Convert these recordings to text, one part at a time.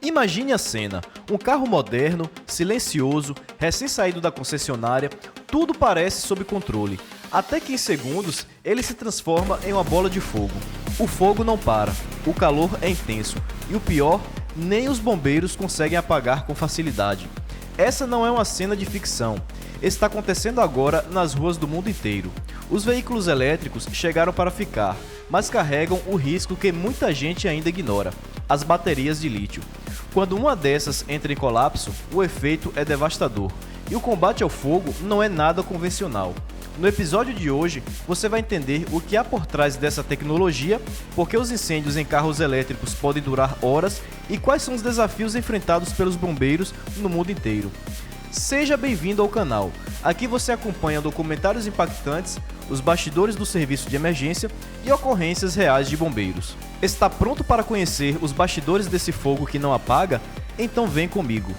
Imagine a cena, um carro moderno, silencioso, recém-saído da concessionária, tudo parece sob controle, até que em segundos ele se transforma em uma bola de fogo. O fogo não para, o calor é intenso e o pior, nem os bombeiros conseguem apagar com facilidade. Essa não é uma cena de ficção, está acontecendo agora nas ruas do mundo inteiro. Os veículos elétricos chegaram para ficar, mas carregam o risco que muita gente ainda ignora: as baterias de lítio. Quando uma dessas entra em colapso, o efeito é devastador, e o combate ao fogo não é nada convencional. No episódio de hoje, você vai entender o que há por trás dessa tecnologia, por que os incêndios em carros elétricos podem durar horas e quais são os desafios enfrentados pelos bombeiros no mundo inteiro. Seja bem-vindo ao canal. Aqui você acompanha documentários impactantes, os bastidores do serviço de emergência e ocorrências reais de bombeiros. Está pronto para conhecer os bastidores desse fogo que não apaga? Então vem comigo.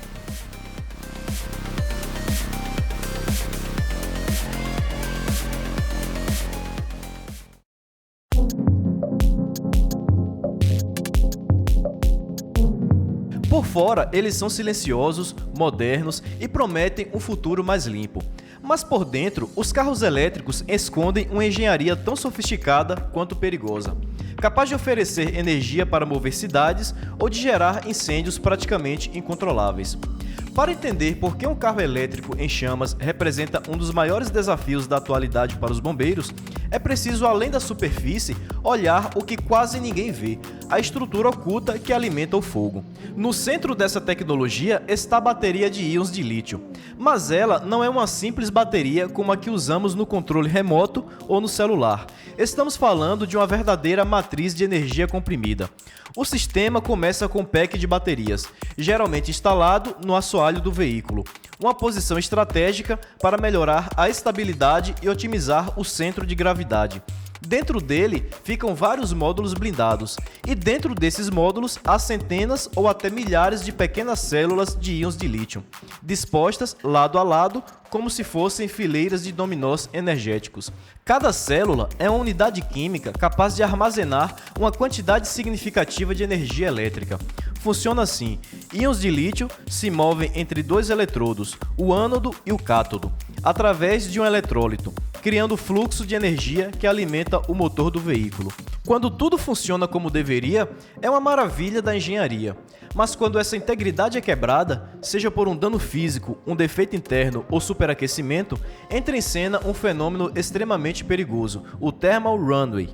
Por fora, eles são silenciosos, modernos e prometem um futuro mais limpo. Mas por dentro, os carros elétricos escondem uma engenharia tão sofisticada quanto perigosa, capaz de oferecer energia para mover cidades ou de gerar incêndios praticamente incontroláveis. Para entender por que um carro elétrico em chamas representa um dos maiores desafios da atualidade para os bombeiros, é preciso, além da superfície, olhar o que quase ninguém vê: a estrutura oculta que alimenta o fogo. No centro dessa tecnologia está a bateria de íons de lítio, mas ela não é uma simples bateria como a que usamos no controle remoto ou no celular. Estamos falando de uma verdadeira matriz de energia comprimida. O sistema começa com um pack de baterias, geralmente instalado no assoalho do veículo, uma posição estratégica para melhorar a estabilidade e otimizar o centro de gravidade. Dentro dele ficam vários módulos blindados, e dentro desses módulos há centenas ou até milhares de pequenas células de íons de lítio, dispostas lado a lado como se fossem fileiras de dominós energéticos. Cada célula é uma unidade química capaz de armazenar uma quantidade significativa de energia elétrica. Funciona assim: íons de lítio se movem entre dois eletrodos, o ânodo e o cátodo, através de um eletrólito, criando fluxo de energia que alimenta o motor do veículo. Quando tudo funciona como deveria, é uma maravilha da engenharia. Mas quando essa integridade é quebrada, seja por um dano físico, um defeito interno ou superaquecimento, entra em cena um fenômeno extremamente perigoso: o thermal runaway.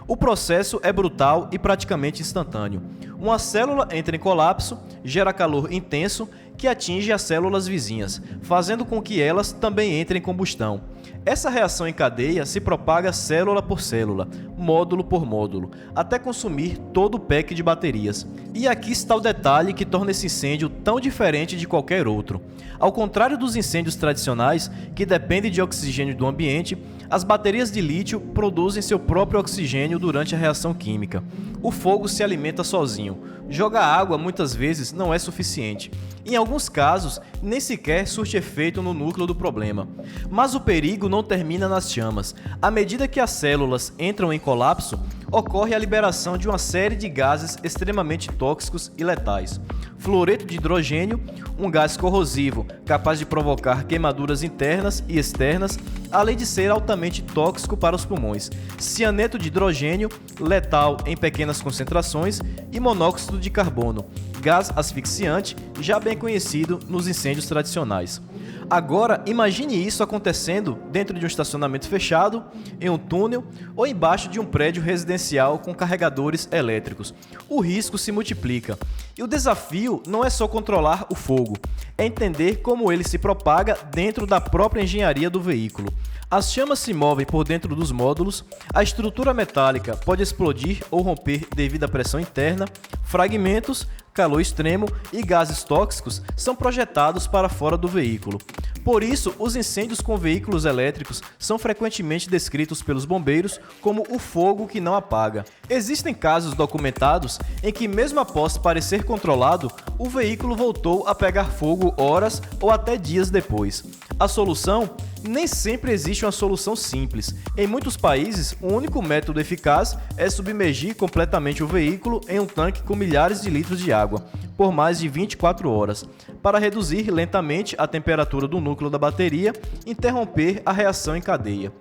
O processo é brutal e praticamente instantâneo. Uma célula entra em colapso, gera calor intenso que atinge as células vizinhas, fazendo com que elas também entrem em combustão. Essa reação em cadeia se propaga célula por célula, módulo por módulo, até consumir todo o pack de baterias. E aqui está o detalhe que torna esse incêndio tão diferente de qualquer outro. Ao contrário dos incêndios tradicionais, que dependem de oxigênio do ambiente, as baterias de lítio produzem seu próprio oxigênio durante a reação química. O fogo se alimenta sozinho. Jogar água muitas vezes não é suficiente. Em alguns casos, nem sequer surte efeito no núcleo do problema. Mas o perigo não termina nas chamas. À medida que as células entram em colapso, ocorre a liberação de uma série de gases extremamente tóxicos e letais. Fluoreto de hidrogênio, um gás corrosivo capaz de provocar queimaduras internas e externas, além de ser altamente tóxico para os pulmões. Cianeto de hidrogênio, letal em pequenas concentrações, e monóxido de carbono, gás asfixiante, já bem conhecido nos incêndios tradicionais. Agora, imagine isso acontecendo dentro de um estacionamento fechado, em um túnel ou embaixo de um prédio residencial com carregadores elétricos. O risco se multiplica. E o desafio não é só controlar o fogo, é entender como ele se propaga dentro da própria engenharia do veículo. As chamas se movem por dentro dos módulos, a estrutura metálica pode explodir ou romper devido à pressão interna, fragmentos, calor extremo e gases tóxicos são projetados para fora do veículo. Por isso, os incêndios com veículos elétricos são frequentemente descritos pelos bombeiros como o fogo que não apaga. Existem casos documentados em que, mesmo após parecer controlado, o veículo voltou a pegar fogo horas ou até dias depois. A solução Nem sempre existe uma solução simples. Em muitos países, o único método eficaz é submergir completamente o veículo em um tanque com milhares de litros de água, por mais de 24 horas, para reduzir lentamente a temperatura do núcleo da bateria e interromper a reação em cadeia.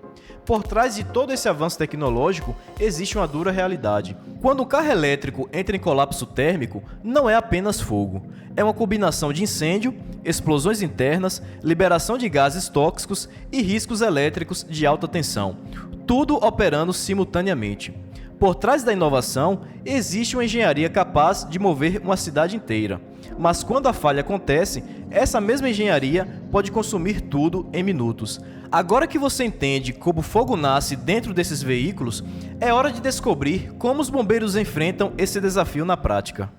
Por trás de todo esse avanço tecnológico, existe uma dura realidade. Quando o carro elétrico entra em colapso térmico, não é apenas fogo. É uma combinação de incêndio, explosões internas, liberação de gases tóxicos e riscos elétricos de alta tensão, tudo operando simultaneamente. Por trás da inovação, existe uma engenharia capaz de mover uma cidade inteira. Mas quando a falha acontece, essa mesma engenharia pode consumir tudo em minutos. Agora que você entende como o fogo nasce dentro desses veículos, é hora de descobrir como os bombeiros enfrentam esse desafio na prática.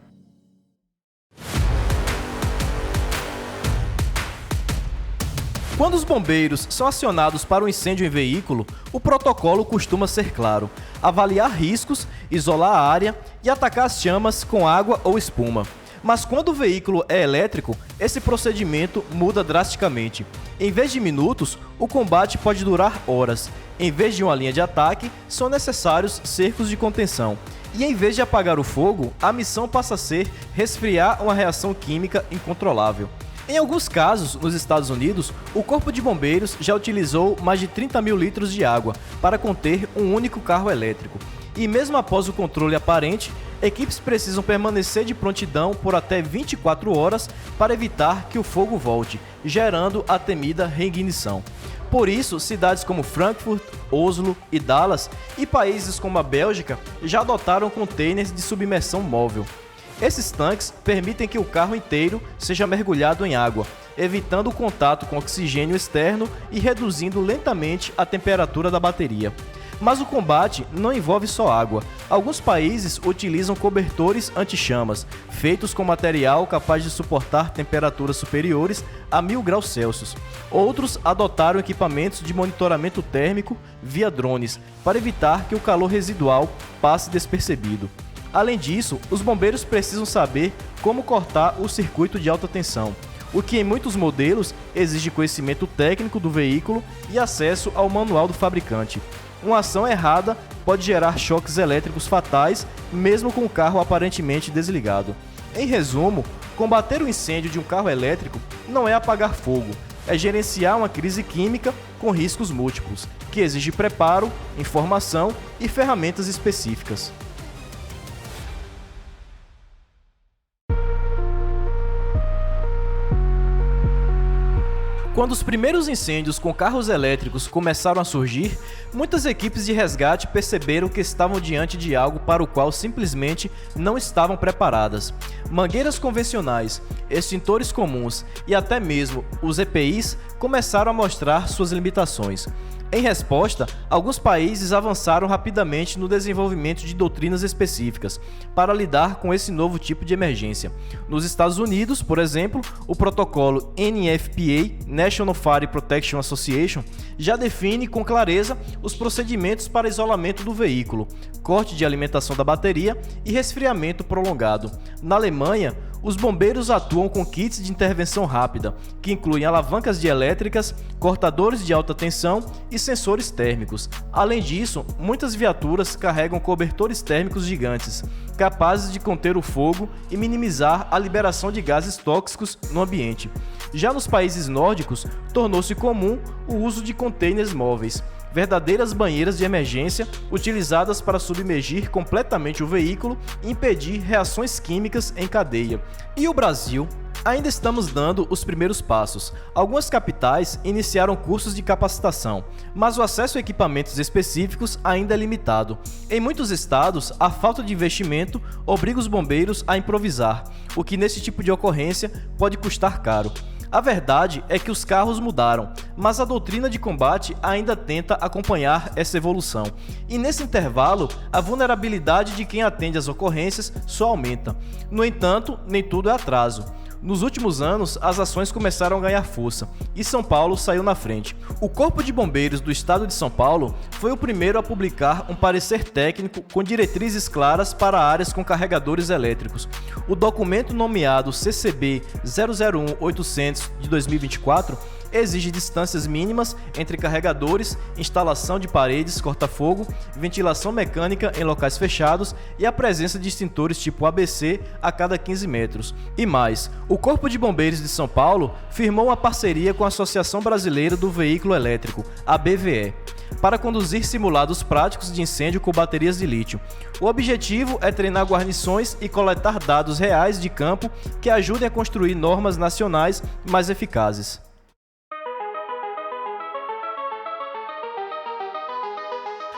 Quando os bombeiros são acionados para um incêndio em veículo, o protocolo costuma ser claro: avaliar riscos, isolar a área e atacar as chamas com água ou espuma. Mas quando o veículo é elétrico, esse procedimento muda drasticamente. Em vez de minutos, o combate pode durar horas. Em vez de uma linha de ataque, são necessários cercos de contenção. E em vez de apagar o fogo, a missão passa a ser resfriar uma reação química incontrolável. Em alguns casos, nos Estados Unidos, o Corpo de Bombeiros já utilizou mais de 30 mil litros de água para conter um único carro elétrico. E mesmo após o controle aparente, equipes precisam permanecer de prontidão por até 24 horas para evitar que o fogo volte, gerando a temida reignição. Por isso, cidades como Frankfurt, Oslo e Dallas e países como a Bélgica já adotaram containers de submersão móvel. Esses tanques permitem que o carro inteiro seja mergulhado em água, evitando o contato com oxigênio externo e reduzindo lentamente a temperatura da bateria. Mas o combate não envolve só água. Alguns países utilizam cobertores anti-chamas, feitos com material capaz de suportar temperaturas superiores a 1000 graus Celsius. Outros adotaram equipamentos de monitoramento térmico via drones, para evitar que o calor residual passe despercebido. Além disso, os bombeiros precisam saber como cortar o circuito de alta tensão, o que em muitos modelos exige conhecimento técnico do veículo e acesso ao manual do fabricante. Uma ação errada pode gerar choques elétricos fatais, mesmo com o carro aparentemente desligado. Em resumo, combater o incêndio de um carro elétrico não é apagar fogo, é gerenciar uma crise química com riscos múltiplos, que exige preparo, informação e ferramentas específicas. Quando os primeiros incêndios com carros elétricos começaram a surgir, muitas equipes de resgate perceberam que estavam diante de algo para o qual simplesmente não estavam preparadas. Mangueiras convencionais, extintores comuns e até mesmo os EPIs começaram a mostrar suas limitações. Em resposta, alguns países avançaram rapidamente no desenvolvimento de doutrinas específicas para lidar com esse novo tipo de emergência. Nos Estados Unidos, por exemplo, o protocolo NFPA, National Fire Protection Association, já define com clareza os procedimentos para isolamento do veículo, corte de alimentação da bateria e resfriamento prolongado. Na Alemanha, os bombeiros atuam com kits de intervenção rápida, que incluem alavancas dielétricas, cortadores de alta tensão e sensores térmicos. Além disso, muitas viaturas carregam cobertores térmicos gigantes, capazes de conter o fogo e minimizar a liberação de gases tóxicos no ambiente. Já nos países nórdicos, tornou-se comum o uso de containers móveis, verdadeiras banheiras de emergência utilizadas para submergir completamente o veículo e impedir reações químicas em cadeia. E o Brasil? Ainda estamos dando os primeiros passos. Algumas capitais iniciaram cursos de capacitação, mas o acesso a equipamentos específicos ainda é limitado. Em muitos estados, a falta de investimento obriga os bombeiros a improvisar, o que nesse tipo de ocorrência pode custar caro. A verdade é que os carros mudaram, mas a doutrina de combate ainda tenta acompanhar essa evolução. E nesse intervalo, a vulnerabilidade de quem atende às ocorrências só aumenta. No entanto, nem tudo é atraso. Nos últimos anos, as ações começaram a ganhar força e São Paulo saiu na frente. O Corpo de Bombeiros do Estado de São Paulo foi o primeiro a publicar um parecer técnico com diretrizes claras para áreas com carregadores elétricos. O documento nomeado CCB 001-800 de 2024 exige distâncias mínimas entre carregadores, instalação de paredes corta-fogo, ventilação mecânica em locais fechados e a presença de extintores tipo ABC a cada 15 metros. E mais, o Corpo de Bombeiros de São Paulo firmou uma parceria com a Associação Brasileira do Veículo Elétrico, a BVE, para conduzir simulados práticos de incêndio com baterias de lítio. O objetivo é treinar guarnições e coletar dados reais de campo que ajudem a construir normas nacionais mais eficazes.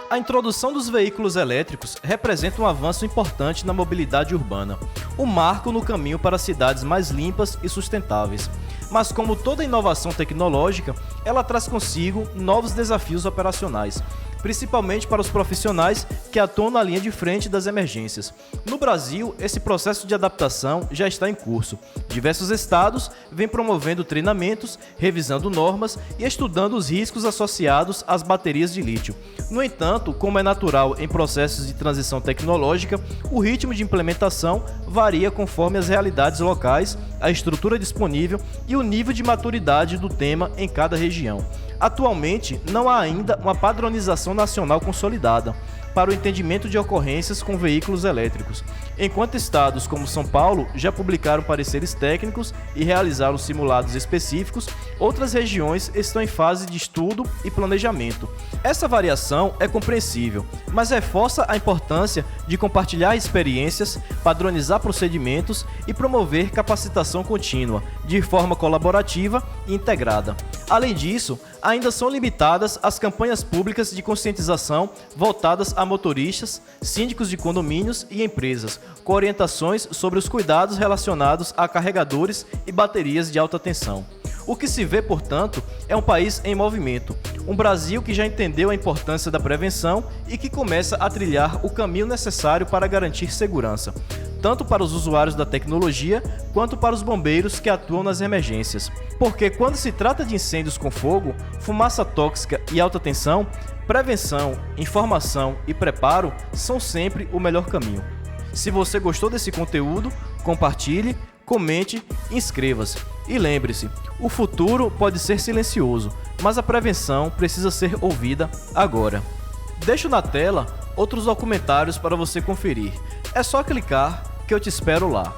A introdução dos veículos elétricos representa um avanço importante na mobilidade urbana, um marco no caminho para cidades mais limpas e sustentáveis. Mas como toda inovação tecnológica, ela traz consigo novos desafios operacionais, principalmente para os profissionais que atuam na linha de frente das emergências. No Brasil, esse processo de adaptação já está em curso. Diversos estados vêm promovendo treinamentos, revisando normas e estudando os riscos associados às baterias de lítio. No entanto, como é natural em processos de transição tecnológica, o ritmo de implementação varia conforme as realidades locais, a estrutura disponível e o nível de maturidade do tema em cada região. Atualmente, não há ainda uma padronização nacional consolidada para o entendimento de ocorrências com veículos elétricos. Enquanto estados como São Paulo já publicaram pareceres técnicos e realizaram simulados específicos, outras regiões estão em fase de estudo e planejamento. Essa variação é compreensível, mas reforça a importância de compartilhar experiências, padronizar procedimentos e promover capacitação contínua, de forma colaborativa e integrada. Além disso, ainda são limitadas as campanhas públicas de conscientização voltadas a motoristas, síndicos de condomínios e empresas, com orientações sobre os cuidados relacionados a carregadores e baterias de alta tensão. O que se vê, portanto, é um país em movimento, um Brasil que já entendeu a importância da prevenção e que começa a trilhar o caminho necessário para garantir segurança, tanto para os usuários da tecnologia quanto para os bombeiros que atuam nas emergências. Porque quando se trata de incêndios com fogo, fumaça tóxica e alta tensão, prevenção, informação e preparo são sempre o melhor caminho. Se você gostou desse conteúdo, compartilhe, comente e inscreva-se. E lembre-se, o futuro pode ser silencioso, mas a prevenção precisa ser ouvida agora. Deixo na tela outros documentários para você conferir. É só clicar que eu te espero lá.